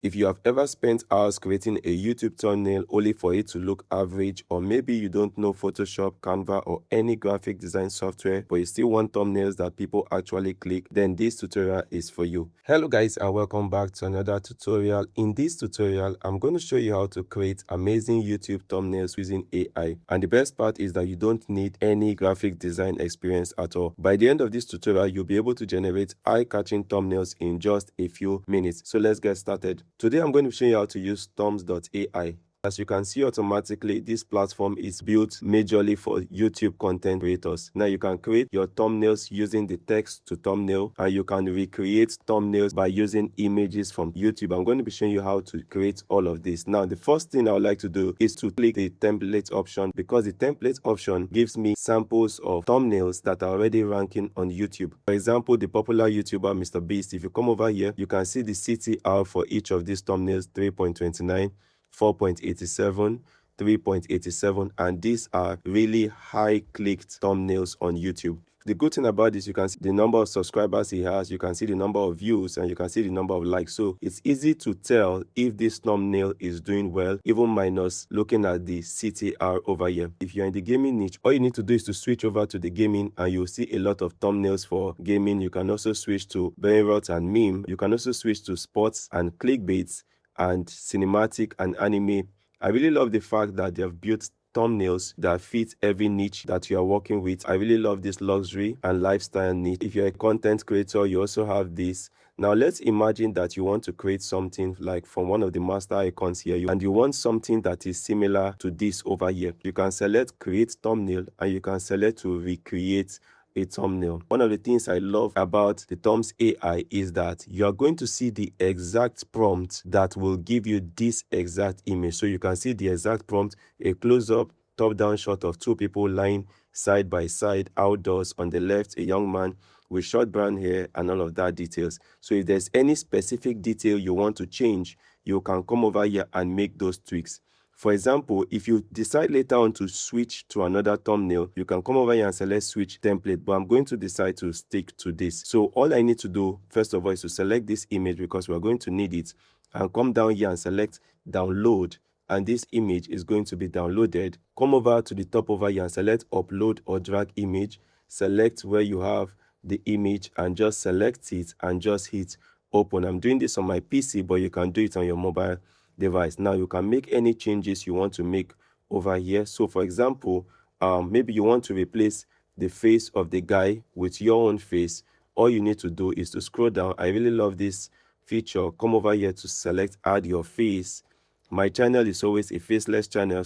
If you have ever spent hours creating a YouTube thumbnail only for it to look average, or maybe you don't know Photoshop, Canva, or any graphic design software, but you still want thumbnails that people actually click, then this tutorial is for you. Hello guys, and welcome back to another tutorial. In this tutorial, I'm going to show you how to create amazing YouTube thumbnails using AI. And the best part is that you don't need any graphic design experience at all. By the end of this tutorial, you'll be able to generate eye-catching thumbnails in just a few minutes. So let's get started. Today, I'm going to show you how to use thumbs.AI. As you can see automatically, this platform is built majorly for YouTube content creators. Now you can create your thumbnails using the text to thumbnail, and you can recreate thumbnails by using images from YouTube. I'm going to be showing you how to create all of this. Now, the first thing I would like to do is to click the template option, because the template option gives me samples of thumbnails that are already ranking on YouTube. For example, the popular YouTuber Mr. Beast, if you come over here, you can see the CTR for each of these thumbnails: 3.29, 4.87, 3.87, and these are really high clicked thumbnails on YouTube. The good thing about this, you can see the number of subscribers he has, you can see the number of views, and you can see the number of likes. So it's easy to tell if this thumbnail is doing well, even minus looking at the CTR over here. If you're in the gaming niche, all you need to do is to switch over to the gaming, and you'll see a lot of thumbnails for gaming. You can also switch to brain rot and meme. You can also switch to sports and clickbaits and cinematic and anime. I really love the fact that they have built thumbnails that fit every niche that you are working with. I really love this luxury and lifestyle niche. If you're a content creator, you also have this. Now let's imagine that you want to create something like from one of the master icons here, and you want something that is similar to this over here. You can select create thumbnail, and you can select to recreate a thumbnail. One of the things I love about the Thumbs AI is that you are going to see the exact prompt that will give you this exact image. So you can see the exact prompt: a close-up top-down shot of two people lying side by side outdoors. On the left, a young man with short brown hair, and all of that details. So if there's any specific detail you want to change, you can come over here and make those tweaks. For example, if you decide later on to switch to another thumbnail, you can come over here and select switch template, but I'm going to decide to stick to this. So all I need to do, first of all, is to select this image, because we're going to need it, and come down here and select download, and this image is going to be downloaded. Come over to the top over here and select upload or drag image. Select where you have the image and just select it and just hit open. I'm doing this on my PC, but you can do it on your mobile device. Now you can make any changes you want to make over here. So for example, maybe you want to replace the face of the guy with your own face. All you need to do is to scroll down. I really love this feature. Come over here to select add your face. My channel is always a faceless channel,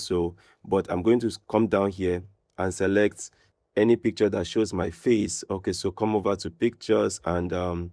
but I'm going to come down here and select any picture that shows my face. Okay, so come over to pictures, and I'm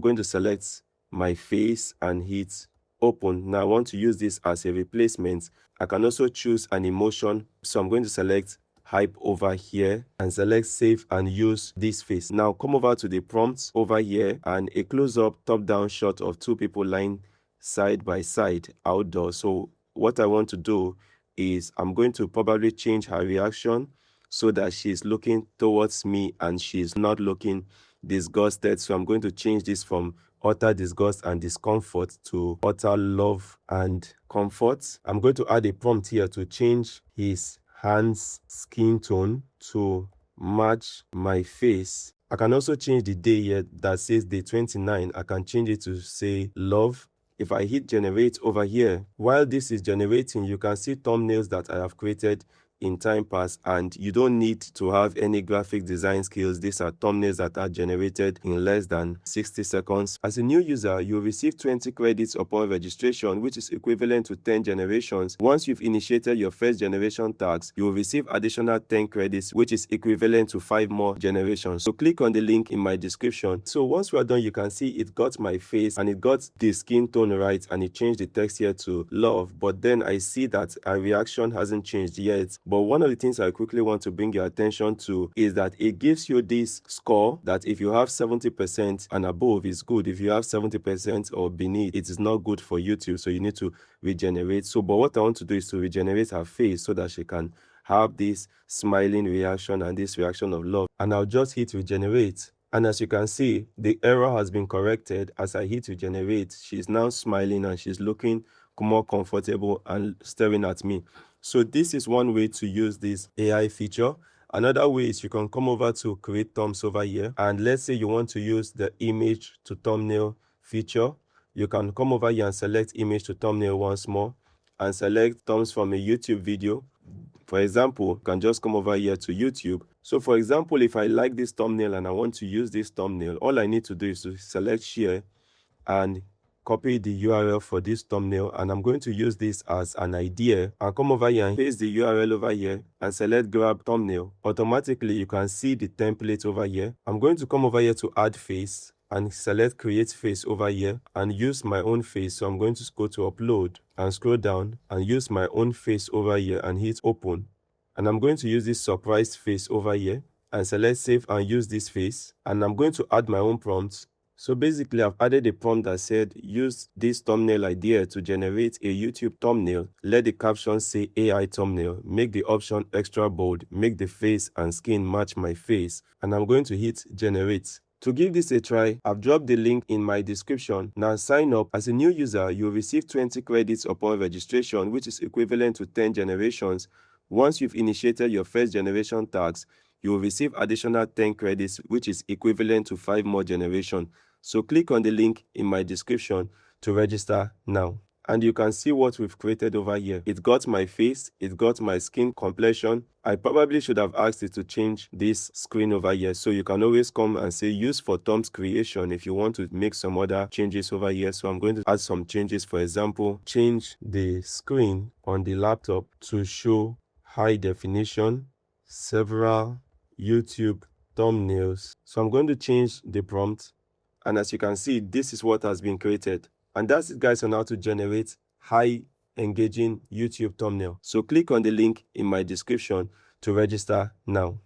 going to select my face and hit open. Now I want to use this as a replacement. I can also choose an emotion, so I'm going to select hype over here and select save and use this face. Now come over to the prompts over here, and a close-up top-down shot of two people lying side by side outdoors. So what I want to do is I'm going to probably change her reaction so that she's looking towards me and she's not looking disgusted. So I'm going to change this from utter disgust and discomfort to utter love and comfort. I'm going to add a prompt here to change his hand's skin tone to match my face. I can also change the day here that says day 29. I can change it to say love. If I hit generate over here, while this is generating, you can see thumbnails that I have created in time past, and you don't need to have any graphic design skills. These are thumbnails that are generated in less than 60 seconds. As a new user, you'll receive 20 credits upon registration, which is equivalent to 10 generations. Once you've initiated your first generation task, you will receive additional 10 credits, which is equivalent to 5 more generations. So click on the link in my description. So once we're done, you can see it got my face and it got the skin tone right, and it changed the text here to love. But then I see that our reaction hasn't changed yet. But one of the things I quickly want to bring your attention to is that it gives you this score that if you have 70% and above is good. If you have 70% or beneath, it is not good for YouTube. So you need to regenerate. But what I want to do is to regenerate her face so that she can have this smiling reaction and this reaction of love. And I'll just hit regenerate. And as you can see, the error has been corrected. As I hit to generate, she's now smiling and she's looking more comfortable and staring at me. So this is one way to use this AI feature. Another way is you can come over to create thumbs over here, and let's say you want to use the image to thumbnail feature. You can come over here and select image to thumbnail once more and select thumbs from a YouTube video. For example, you can just come over here to YouTube. So for example, if I like this thumbnail and I want to use this thumbnail, all I need to do is to select share and copy the URL for this thumbnail, and I'm going to use this as an idea. I'll come over here and paste the URL over here and select grab thumbnail. Automatically, you can see the template over here. I'm going to come over here to add face and select create face over here and use my own face. So I'm going to go to upload and scroll down and use my own face over here and hit open. And I'm going to use this surprise face over here and select save and use this face. And I'm going to add my own prompts. So basically, I've added a prompt that said, use this thumbnail idea to generate a YouTube thumbnail. Let the caption say AI thumbnail. Make the option extra bold. Make the face and skin match my face. And I'm going to hit generate. To give this a try, I've dropped the link in my description. Now sign up. As a new user, you'll receive 20 credits upon registration, which is equivalent to 10 generations. Once you've initiated your first generation tags, you will receive additional 10 credits, which is equivalent to 5 more generations. So click on the link in my description to register now. And you can see what we've created over here. It got my face, it got my skin complexion. I probably should have asked it to change this screen over here. So you can always come and say use for thumbs creation if you want to make some other changes over here. So I'm going to add some changes. For example, change the screen on the laptop to show high definition, several YouTube thumbnails. So I'm going to change the prompt. And as you can see, this is what has been created. And that's it, guys, on how to generate high engaging YouTube thumbnail. So click on the link in my description to register now.